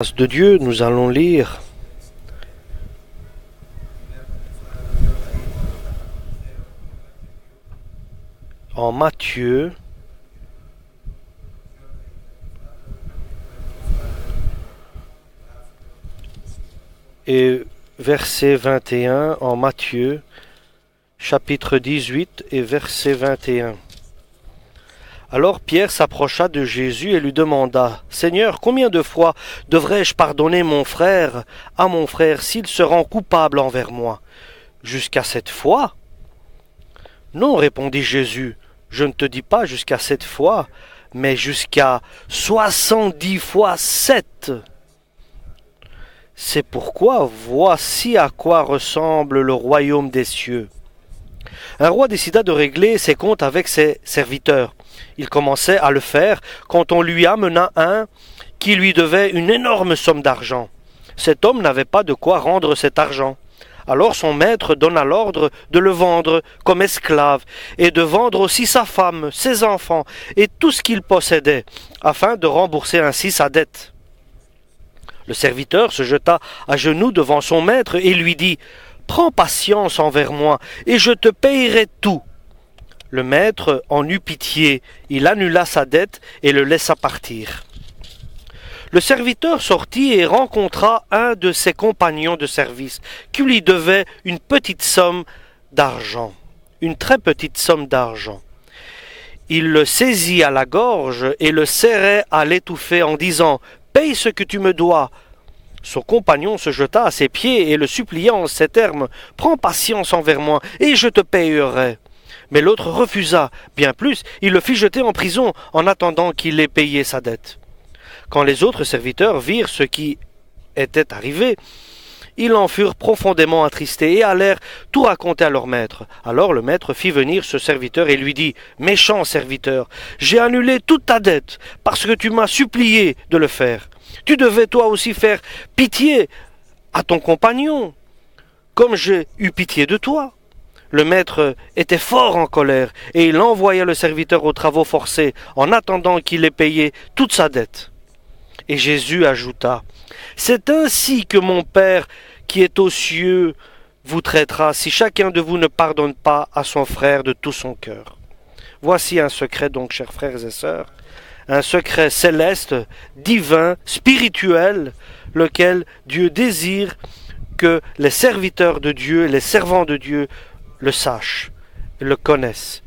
Grâce de Dieu, nous allons lire en Matthieu et verset 21 en Matthieu chapitre 18 et verset 21. Alors Pierre s'approcha de Jésus et lui demanda: Seigneur, combien de fois devrais-je pardonner à mon frère s'il se rend coupable envers moi? Jusqu'à 7 fois? Non, répondit Jésus, je ne te dis pas jusqu'à 7 fois, mais jusqu'à 70 fois 7. C'est pourquoi voici à quoi ressemble le royaume des cieux. Un roi décida de régler ses comptes avec ses serviteurs. Il commençait à le faire quand on lui amena un qui lui devait une énorme somme d'argent. Cet homme n'avait pas de quoi rendre cet argent. Alors son maître donna l'ordre de le vendre comme esclave et de vendre aussi sa femme, ses enfants et tout ce qu'il possédait, afin de rembourser ainsi sa dette. Le serviteur se jeta à genoux devant son maître et lui dit: Prends patience envers moi, et je te payerai tout. Le maître en eut pitié, il annula sa dette et le laissa partir. Le serviteur sortit et rencontra un de ses compagnons de service, qui lui devait une petite somme d'argent, une très petite somme d'argent. Il le saisit à la gorge et le serrait à l'étouffer en disant: Paye ce que tu me dois. Son compagnon se jeta à ses pieds et le supplia en ces termes: Prends patience envers moi, et je te payerai. Mais l'autre refusa. Bien plus, il le fit jeter en prison en attendant qu'il ait payé sa dette. Quand les autres serviteurs virent ce qui était arrivé, ils en furent profondément attristés et allèrent tout raconter à leur maître. Alors le maître fit venir ce serviteur et lui dit: Méchant serviteur, j'ai annulé toute ta dette parce que tu m'as supplié de le faire. Tu devais toi aussi faire pitié à ton compagnon, comme j'ai eu pitié de toi. Le maître était fort en colère, et il envoya le serviteur aux travaux forcés, en attendant qu'il ait payé toute sa dette. Et Jésus ajouta: C'est ainsi que mon Père qui est aux cieux vous traitera, si chacun de vous ne pardonne pas à son frère de tout son cœur. Voici un secret donc, chers frères et sœurs, un secret céleste, divin, spirituel, lequel Dieu désire que les serviteurs de Dieu, les servants de Dieu, le sachent, le connaissent.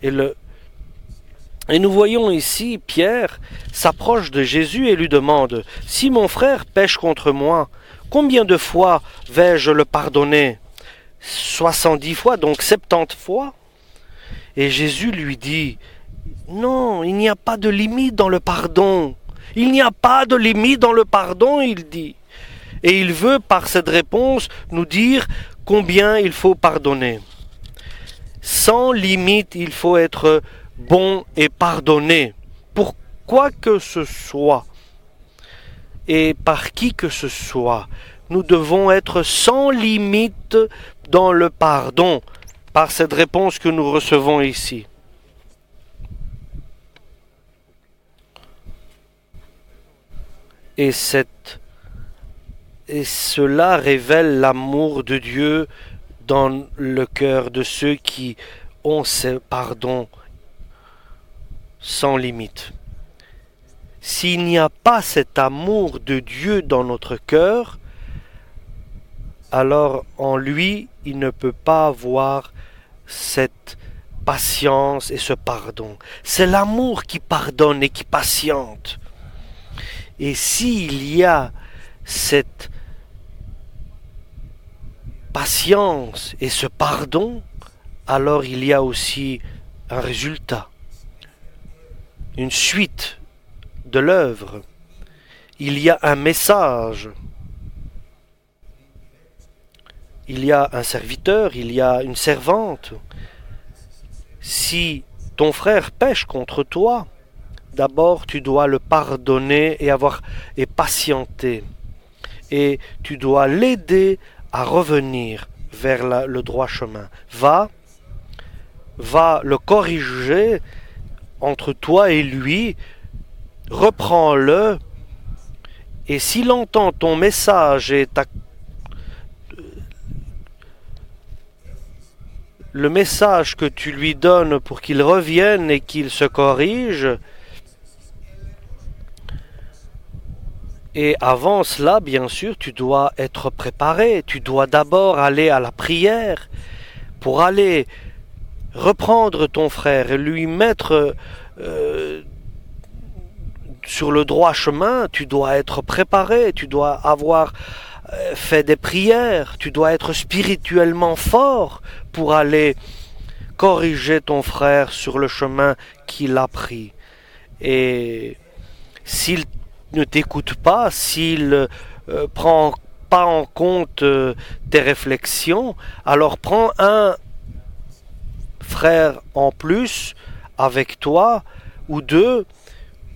Et nous voyons ici Pierre s'approche de Jésus et lui demande: Si mon frère pêche contre moi, combien de fois vais-je le pardonner? 70 fois, donc 70 fois? Et Jésus lui dit: Non, il n'y a pas de limite dans le pardon. Il n'y a pas de limite dans le pardon, il dit. Et il veut, par cette réponse, nous dire combien il faut pardonner. Sans limite, il faut être bon et pardonner pour quoi que ce soit et par qui que ce soit. Nous devons être sans limite dans le pardon par cette réponse que nous recevons ici. Et cela révèle l'amour de Dieu dans le cœur de ceux qui ont ce pardon sans limite. S'il n'y a pas cet amour de Dieu dans notre cœur, alors en lui, il ne peut pas avoir cette patience et ce pardon. C'est l'amour qui pardonne et qui patiente. Et s'il y a cette patience et ce pardon, alors il y a aussi un résultat, une suite de l'œuvre. Il y a un message. Il y a un serviteur, il y a une servante. Si ton frère pêche contre toi, d'abord tu dois le pardonner et patienter. Et tu dois l'aider à revenir vers le droit chemin. Va le corriger entre toi et lui, reprends-le Et s'il entend ton message et le message que tu lui donnes pour qu'il revienne et qu'il se corrige, et avant cela, bien sûr, tu dois être préparé. Tu dois d'abord aller à la prière pour aller reprendre ton frère et lui mettre sur le droit chemin. Tu dois être préparé, tu dois avoir fait des prières, tu dois être spirituellement fort pour aller corriger ton frère sur le chemin qu'il a pris. Et s'il ne t'écoute pas, s'il prend pas en compte tes réflexions, alors prends un frère en plus avec toi ou deux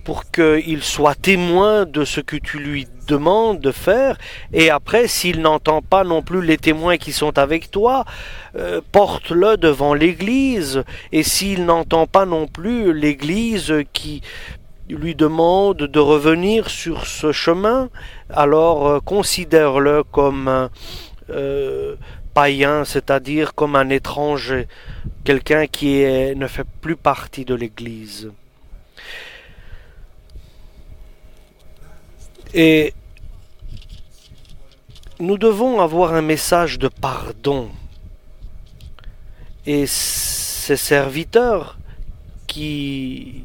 pour qu'il soit témoin de ce que tu lui demandes de faire. Et après, s'il n'entend pas non plus les témoins qui sont avec toi, porte-le devant l'Église. Et s'il n'entend pas non plus l'Église qui lui demande de revenir sur ce chemin, alors considère-le comme un païen, c'est-à-dire comme un étranger, quelqu'un qui ne fait plus partie de l'Église. Et nous devons avoir un message de pardon. Et ces serviteurs qui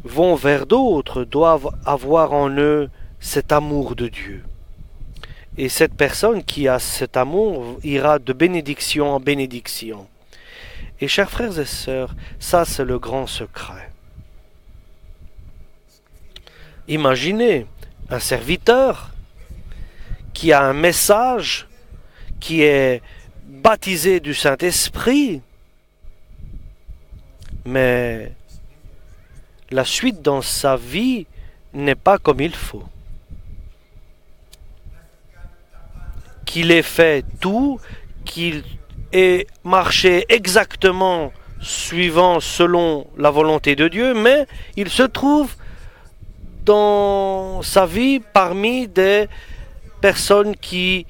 vont vers d'autres doivent avoir en eux cet amour de Dieu. Et cette personne qui a cet amour ira de bénédiction en bénédiction. Et chers frères et sœurs, ça c'est le grand secret. Imaginez un serviteur qui a un message, qui est baptisé du Saint-Esprit, mais la suite dans sa vie n'est pas comme il faut. Qu'il ait fait tout, qu'il ait marché exactement selon la volonté de Dieu, mais il se trouve dans sa vie parmi des personnes qui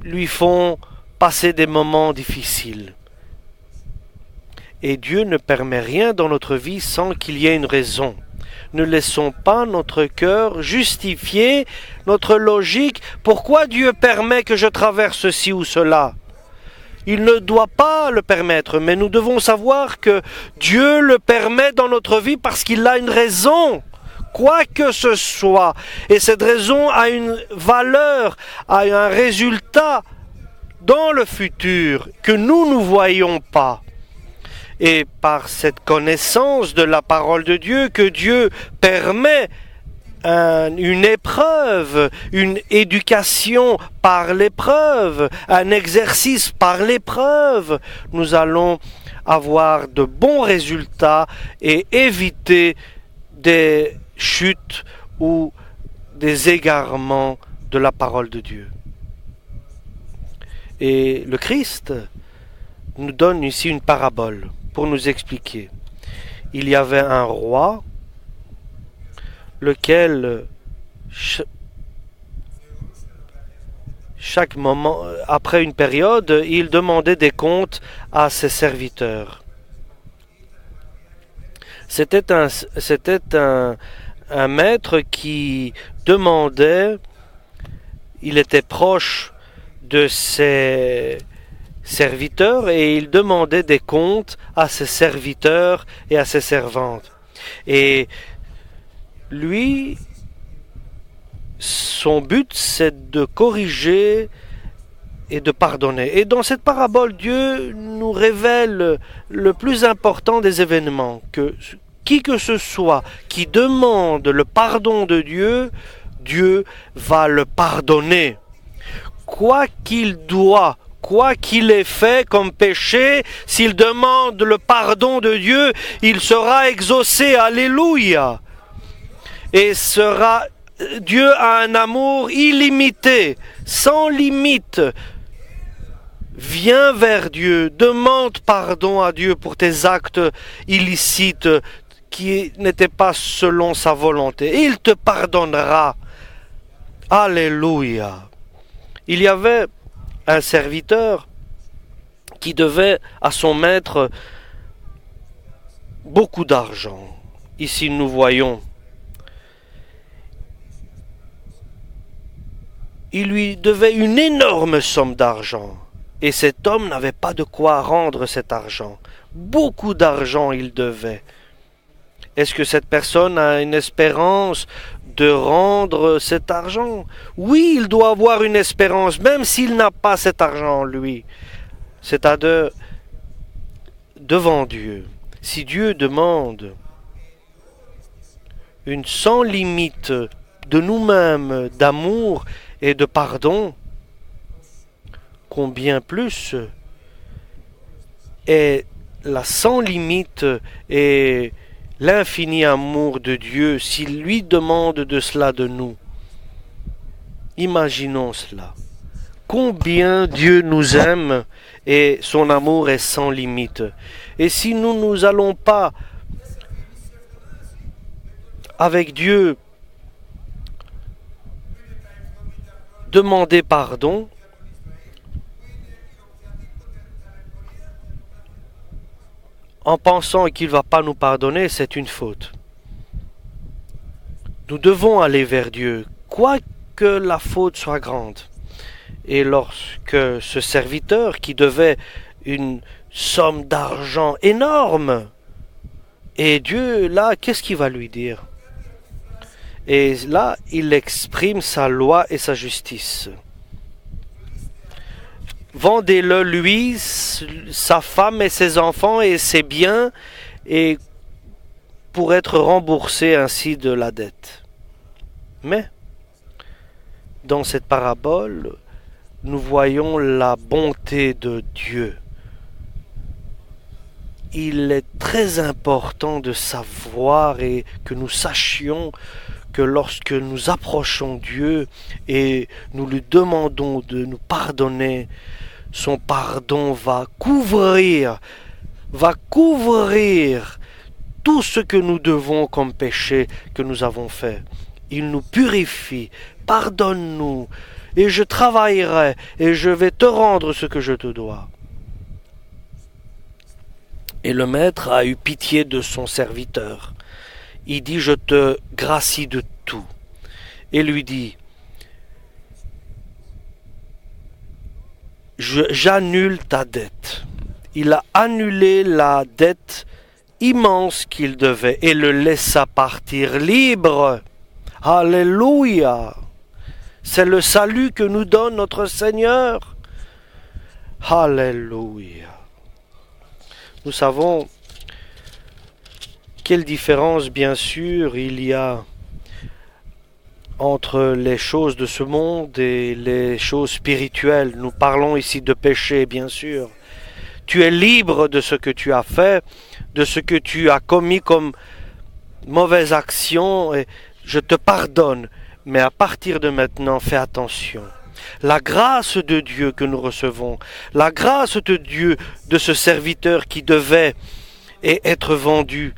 lui font passer des moments difficiles. Et Dieu ne permet rien dans notre vie sans qu'il y ait une raison. Ne laissons pas notre cœur justifier notre logique. Pourquoi Dieu permet que je traverse ceci ou cela? Il ne doit pas le permettre, mais nous devons savoir que Dieu le permet dans notre vie parce qu'il a une raison. Quoi que ce soit, et cette raison a une valeur, a un résultat dans le futur que nous ne voyons pas. Et par cette connaissance de la parole de Dieu, que Dieu permet une épreuve, une éducation par l'épreuve, un exercice par l'épreuve, nous allons avoir de bons résultats et éviter des chutes ou des égarements de la parole de Dieu. Et le Christ nous donne ici une parabole pour nous expliquer. Il y avait un roi, lequel chaque moment, après une période, il demandait des comptes à ses serviteurs. C'était un maître qui demandait, il était proche de ses serviteurs et il demandait des comptes à ses serviteurs et à ses servantes. Et lui, son but, c'est de corriger et de pardonner. Et dans cette parabole, Dieu nous révèle le plus important des événements, que qui que ce soit qui demande le pardon de Dieu, Dieu va le pardonner. Quoi qu'il ait fait comme péché, s'il demande le pardon de Dieu, il sera exaucé. Alléluia. Et Dieu a un amour illimité, sans limite. Viens vers Dieu, demande pardon à Dieu pour tes actes illicites qui n'était pas selon sa volonté. Il te pardonnera. Alléluia. Il y avait un serviteur qui devait à son maître beaucoup d'argent. Ici nous voyons. Il lui devait une énorme somme d'argent. Et cet homme n'avait pas de quoi rendre cet argent. Beaucoup d'argent il devait. Est-ce que cette personne a une espérance de rendre cet argent? Oui, il doit avoir une espérance, même s'il n'a pas cet argent, lui. C'est-à-dire, devant Dieu, si Dieu demande une sans limite de nous-mêmes, d'amour et de pardon, combien plus est la sans limite et l'infini amour de Dieu s'il lui demande de cela de nous. Imaginons cela. Combien Dieu nous aime et son amour est sans limite. Et si nous allons pas avec Dieu demander pardon, en pensant qu'il ne va pas nous pardonner, c'est une faute. Nous devons aller vers Dieu, quoique la faute soit grande. Et lorsque ce serviteur qui devait une somme d'argent énorme, et Dieu, là, qu'est-ce qu'il va lui dire? Et là, il exprime sa loi et sa justice. Vendez-le lui, sa femme et ses enfants et ses biens, et pour être remboursé ainsi de la dette. Mais, dans cette parabole, nous voyons la bonté de Dieu. Il est très important de savoir et que nous sachions que lorsque nous approchons Dieu et nous lui demandons de nous pardonner, son pardon va couvrir tout ce que nous devons comme péché que nous avons fait. Il nous purifie, pardonne-nous, et je travaillerai, et je vais te rendre ce que je te dois. Et le maître a eu pitié de son serviteur. Il dit, je te gracie de tout. Et lui dit, j'annule ta dette. Il a annulé la dette immense qu'il devait et le laissa partir libre. Alléluia! C'est le salut que nous donne notre Seigneur. Alléluia! Nous savons quelle différence, bien sûr, il y a entre les choses de ce monde et les choses spirituelles. Nous parlons ici de péché, bien sûr. Tu es libre de ce que tu as fait, de ce que tu as commis comme mauvaise action, et je te pardonne. Mais à partir de maintenant, fais attention. La grâce de Dieu que nous recevons, la grâce de Dieu de ce serviteur qui devait être vendu.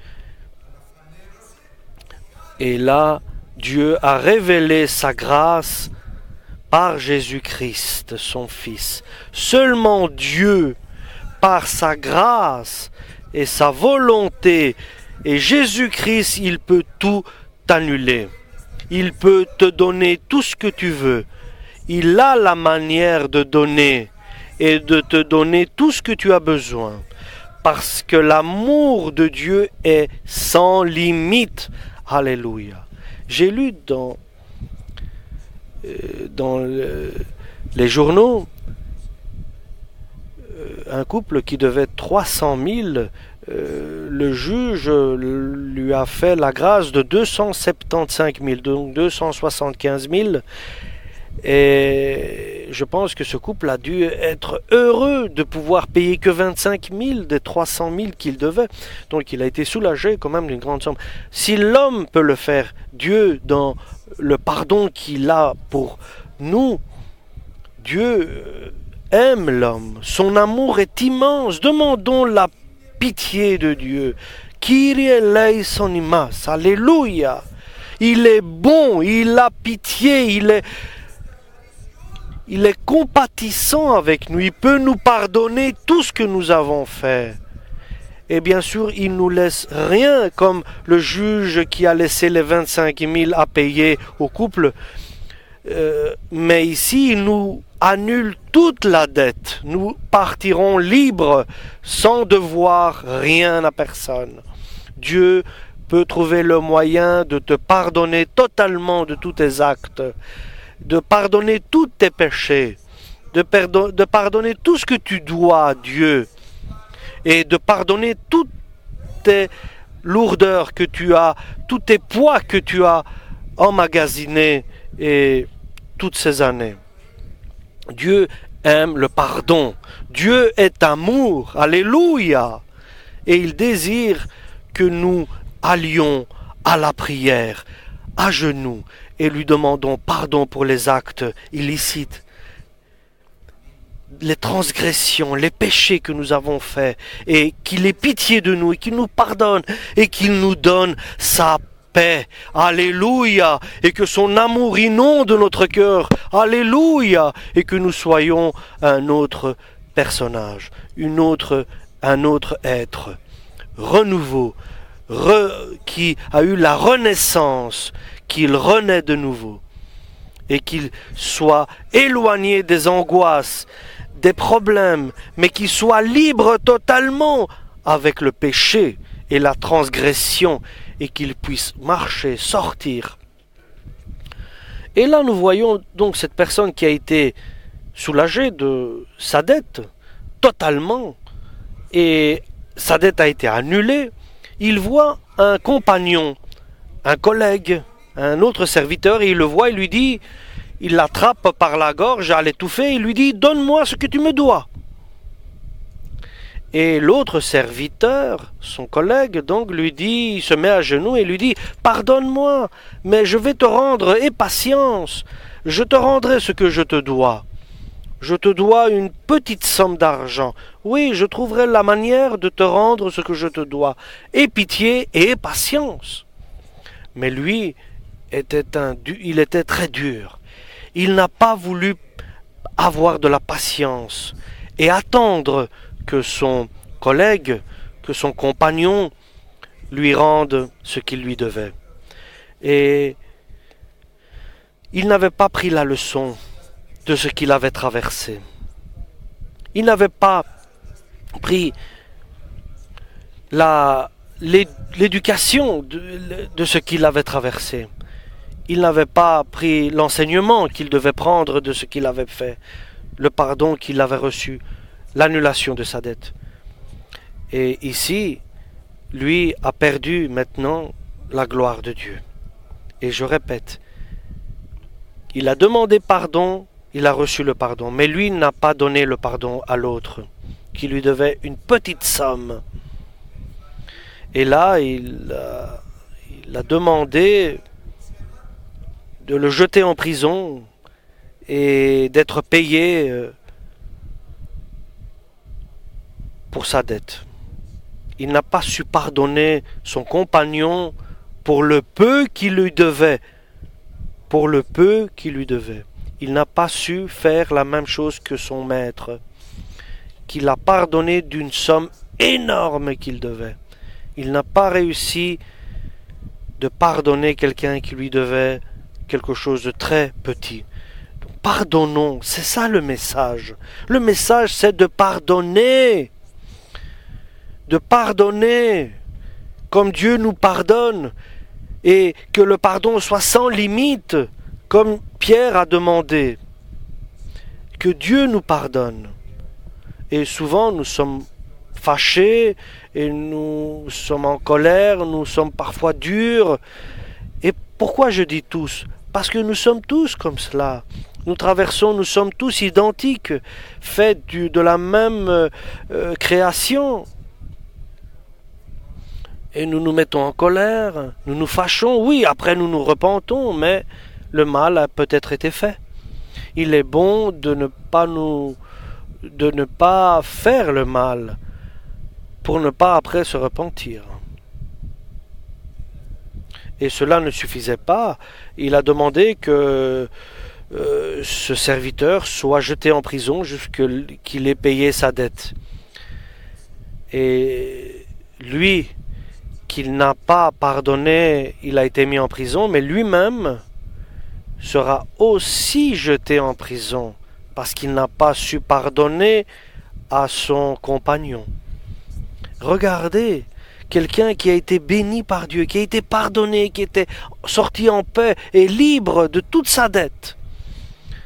Et là, Dieu a révélé sa grâce par Jésus-Christ, son Fils. Seulement Dieu, par sa grâce et sa volonté, et Jésus-Christ, il peut tout annuler. Il peut te donner tout ce que tu veux. Il a la manière de donner et de te donner tout ce que tu as besoin. Parce que l'amour de Dieu est sans limite. Alléluia. J'ai lu dans les journaux un couple qui devait 300 000. Le juge lui a fait la grâce de 275 000, donc 275 000. Et je pense que ce couple a dû être heureux de pouvoir payer que 25 000 des 300 000 qu'il devait. Donc il a été soulagé quand même d'une grande somme. Si l'homme peut le faire, Dieu, dans le pardon qu'il a pour nous, Dieu aime l'homme. Son amour est immense. Demandons la pitié de Dieu, Kyrie eleison imas. Alléluia. Il est bon, il a pitié, il est compatissant avec nous. Il peut nous pardonner tout ce que nous avons fait. Et bien sûr, il nous laisse rien, comme le juge qui a laissé les 25 000 à payer au couple. Mais ici, il nous annule toute la dette. Nous partirons libres, sans devoir rien à personne. Dieu peut trouver le moyen de te pardonner totalement de tous tes actes, de pardonner tous tes péchés, de pardonner tout ce que tu dois à Dieu, et de pardonner toutes tes lourdeurs que tu as, tous tes poids que tu as emmagasinés et toutes ces années. Dieu aime le pardon. Dieu est amour. Alléluia. Et il désire que nous allions à la prière, à genoux, et lui demandons pardon pour les actes illicites, les transgressions, les péchés que nous avons faits, et qu'il ait pitié de nous, et qu'il nous pardonne, et qu'il nous donne sa paix. Alléluia. Et que son amour inonde notre cœur. Alléluia. Et que nous soyons un autre personnage, un autre être. Renouveau. Qui a eu la renaissance, qu'il renaît de nouveau. Et qu'il soit éloigné des angoisses, des problèmes, mais qu'il soit libre totalement avec le péché et la transgression, et qu'il puisse marcher, sortir. Et là, nous voyons donc cette personne qui a été soulagée de sa dette, totalement, et sa dette a été annulée. Il voit un compagnon, un collègue, un autre serviteur, et il le voit, il lui dit, il l'attrape par la gorge à l'étouffer, il lui dit, donne-moi ce que tu me dois. Et l'autre serviteur, son collègue, donc lui dit, il se met à genoux et lui dit, pardonne-moi, mais je vais te rendre, aie patience, je te rendrai ce que je te dois. Je te dois une petite somme d'argent. Oui, je trouverai la manière de te rendre ce que je te dois. Aie pitié et aie patience. Mais lui, il était très dur. Il n'a pas voulu avoir de la patience et attendre que son collègue, que son compagnon lui rende ce qu'il lui devait. Et il n'avait pas pris la leçon de ce qu'il avait traversé. Il n'avait pas pris l'éducation de ce qu'il avait traversé. Il n'avait pas pris l'enseignement qu'il devait prendre de ce qu'il avait fait, le pardon qu'il avait reçu, l'annulation de sa dette. Et ici, lui a perdu maintenant la gloire de Dieu. Et je répète, il a demandé pardon, il a reçu le pardon, mais lui n'a pas donné le pardon à l'autre, qui lui devait une petite somme. Et là, il a demandé de le jeter en prison et d'être payé pour sa dette. Il n'a pas su pardonner son compagnon pour le peu qu'il lui devait. Pour le peu qu'il lui devait. Il n'a pas su faire la même chose que son maître, qu'il a pardonné d'une somme énorme qu'il devait. Il n'a pas réussi de pardonner quelqu'un qui lui devait quelque chose de très petit. Pardonnons, c'est ça le message. Le message, c'est de pardonner. De pardonner comme Dieu nous pardonne, et que le pardon soit sans limite, comme Pierre a demandé. Que Dieu nous pardonne. Et souvent nous sommes fâchés, et nous sommes en colère, nous sommes parfois durs. Et pourquoi je dis tous? Parce que nous sommes tous comme cela. Nous sommes tous identiques, faits de la même création. Et nous nous mettons en colère, nous nous fâchons, oui, après nous nous repentons, mais le mal a peut-être été fait. Il est bon de ne pas faire le mal, pour ne pas après se repentir. Et cela ne suffisait pas. Il a demandé que ce serviteur soit jeté en prison jusqu'à qu'il ait payé sa dette. Et lui, qu'il n'a pas pardonné, il a été mis en prison, mais lui-même sera aussi jeté en prison parce qu'il n'a pas su pardonner à son compagnon. Regardez, quelqu'un qui a été béni par Dieu, qui a été pardonné, qui était sorti en paix et libre de toute sa dette.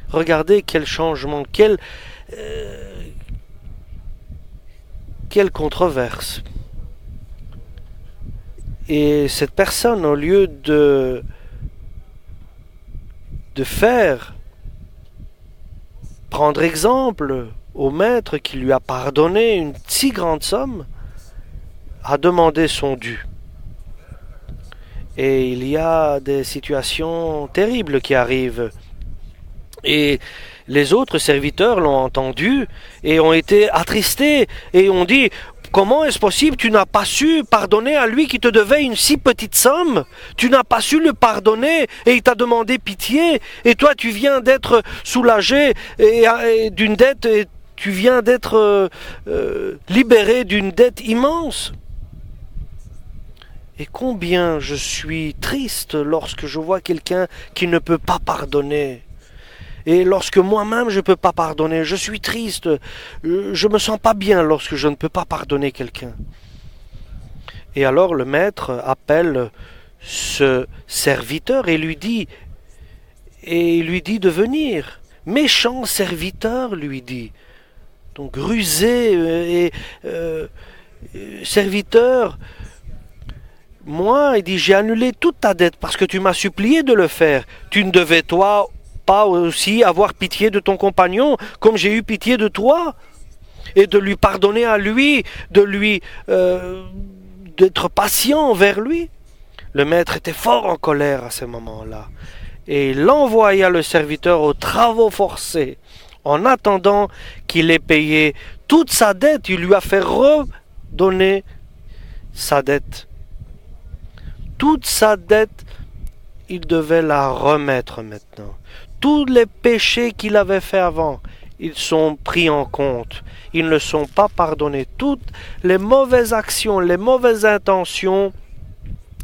Regardez quel changement, quelle controverse. Et cette personne, au lieu de prendre exemple au maître qui lui a pardonné une si grande somme, a demandé son dû. Et il y a des situations terribles qui arrivent. Et les autres serviteurs l'ont entendu et ont été attristés et ont dit: comment est-ce possible? Tu n'as pas su pardonner à lui qui te devait une si petite somme. Tu n'as pas su le pardonner et il t'a demandé pitié. Et toi, tu viens d'être soulagé d'une dette et tu viens d'être libéré d'une dette immense. Et combien je suis triste lorsque je vois quelqu'un qui ne peut pas pardonner. Et lorsque moi-même je ne peux pas pardonner, je suis triste, je me sens pas bien lorsque je ne peux pas pardonner quelqu'un. Et alors le maître appelle ce serviteur et il lui dit de venir. Méchant serviteur, lui dit. Donc rusé serviteur. Moi, il dit, j'ai annulé toute ta dette parce que tu m'as supplié de le faire. Tu ne devais toi pas aussi avoir pitié de ton compagnon comme j'ai eu pitié de toi et de lui pardonner à lui, d'être patient envers lui. Le maître était fort en colère à ce moment-là et il envoya le serviteur aux travaux forcés en attendant qu'il ait payé toute sa dette. Il lui a fait redonner sa dette. Toute sa dette, il devait la remettre maintenant. Tous les péchés qu'il avait faits avant, ils sont pris en compte. Ils ne sont pas pardonnés. Toutes les mauvaises actions, les mauvaises intentions,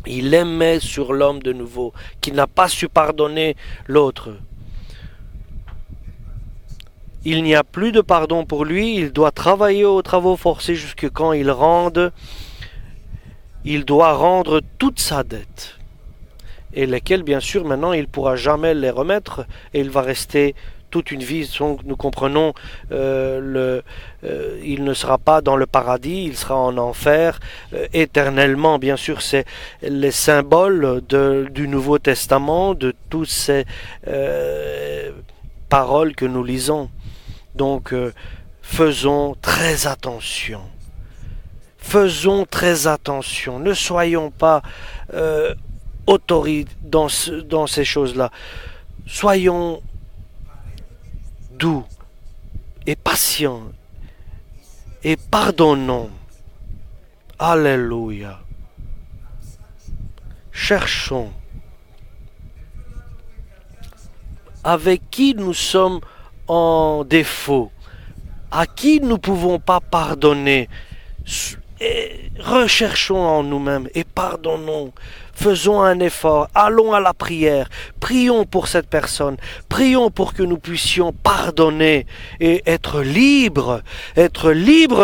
il les met sur l'homme de nouveau, qui n'a pas su pardonner l'autre. Il n'y a plus de pardon pour lui. Il doit travailler aux travaux forcés jusqu'à quand il doit rendre toute sa dette. Et lesquels, bien sûr, maintenant, il ne pourra jamais les remettre, et il va rester toute une vie. Donc, nous comprenons, il ne sera pas dans le paradis, il sera en enfer, éternellement. Bien sûr, c'est les symboles du Nouveau Testament, de toutes ces paroles que nous lisons. Donc, faisons très attention. Faisons très attention. Ne soyons pas autorité dans ces choses-là. Soyons doux et patients et pardonnons. Alléluia. Cherchons avec qui nous sommes en défaut, à qui nous ne pouvons pas pardonner. Et recherchons en nous-mêmes et pardonnons. Faisons un effort, allons à la prière, prions pour cette personne, prions pour que nous puissions pardonner et être libres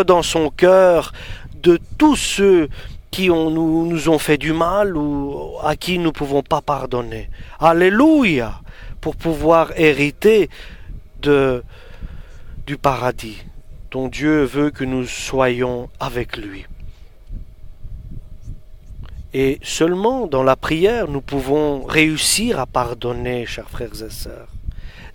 dans son cœur de tous ceux qui nous ont fait du mal ou à qui nous ne pouvons pas pardonner. Alléluia, pour pouvoir hériter du paradis dont Dieu veut que nous soyons avec lui. Et seulement dans la prière, nous pouvons réussir à pardonner, chers frères et sœurs.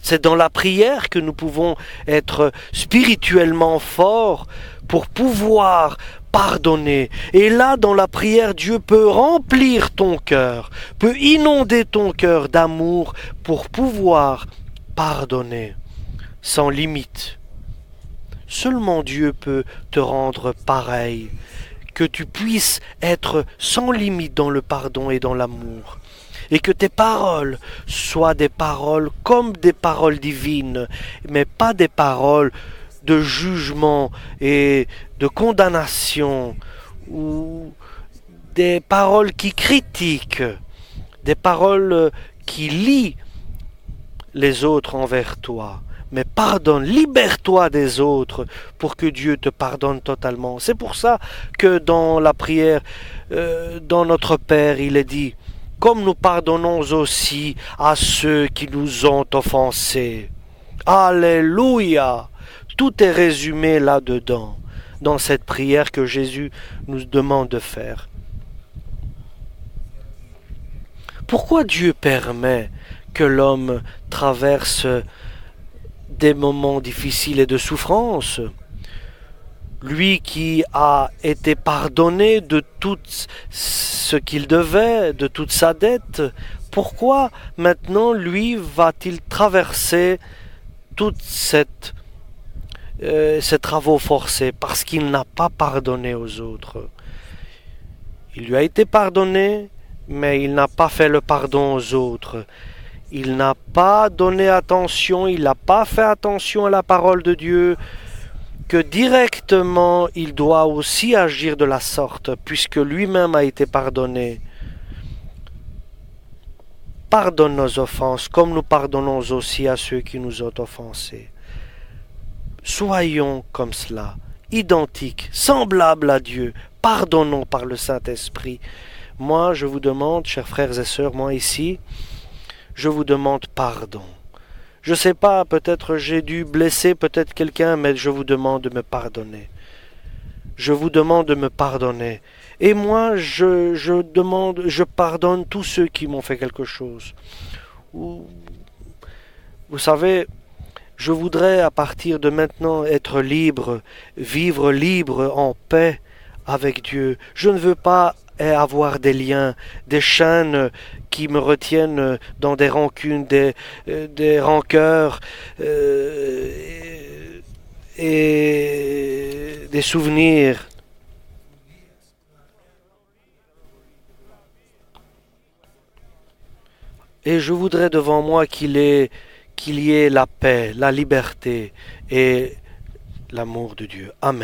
C'est dans la prière que nous pouvons être spirituellement forts pour pouvoir pardonner. Et là, dans la prière, Dieu peut remplir ton cœur, peut inonder ton cœur d'amour pour pouvoir pardonner sans limite. Seulement Dieu peut te rendre pareil, que tu puisses être sans limite dans le pardon et dans l'amour. et que tes paroles soient des paroles comme des paroles divines, mais pas des paroles de jugement et de condamnation, ou des paroles qui critiquent, des paroles qui lient les autres envers toi. Mais pardonne, libère-toi des autres pour que Dieu te pardonne totalement. C'est pour ça que dans la prière, dans notre Père, il est dit, comme nous pardonnons aussi à ceux qui nous ont offensés. Alléluia! Tout est résumé là-dedans, dans cette prière que Jésus nous demande de faire. Pourquoi Dieu permet que l'homme traverse des moments difficiles et de souffrance? Lui qui a été pardonné de tout ce qu'il devait, de toute sa dette, pourquoi maintenant lui va-t-il traverser toute ces travaux forcés? Parce qu'il n'a pas pardonné aux autres. Il lui a été pardonné, mais il n'a pas fait le pardon aux autres. Il n'a pas donné attention, il n'a pas fait attention à la parole de Dieu, que directement il doit aussi agir de la sorte, puisque lui-même a été pardonné. Pardonne nos offenses, comme nous pardonnons aussi à ceux qui nous ont offensés. Soyons comme cela, identiques, semblables à Dieu, pardonnons par le Saint-Esprit. Moi, je vous demande, chers frères et sœurs, moi ici, je vous demande pardon. Je ne sais pas, peut-être j'ai dû blesser peut-être quelqu'un, mais je vous demande de me pardonner. Je vous demande de me pardonner. Et moi, je pardonne tous ceux qui m'ont fait quelque chose. Vous savez, je voudrais à partir de maintenant être libre, vivre libre en paix avec Dieu. Je ne veux pas avoir des liens, des chaînes qui me retiennent dans des rancunes, des rancœurs et des souvenirs. Et je voudrais devant moi qu'il y ait la paix, la liberté et l'amour de Dieu. Amen.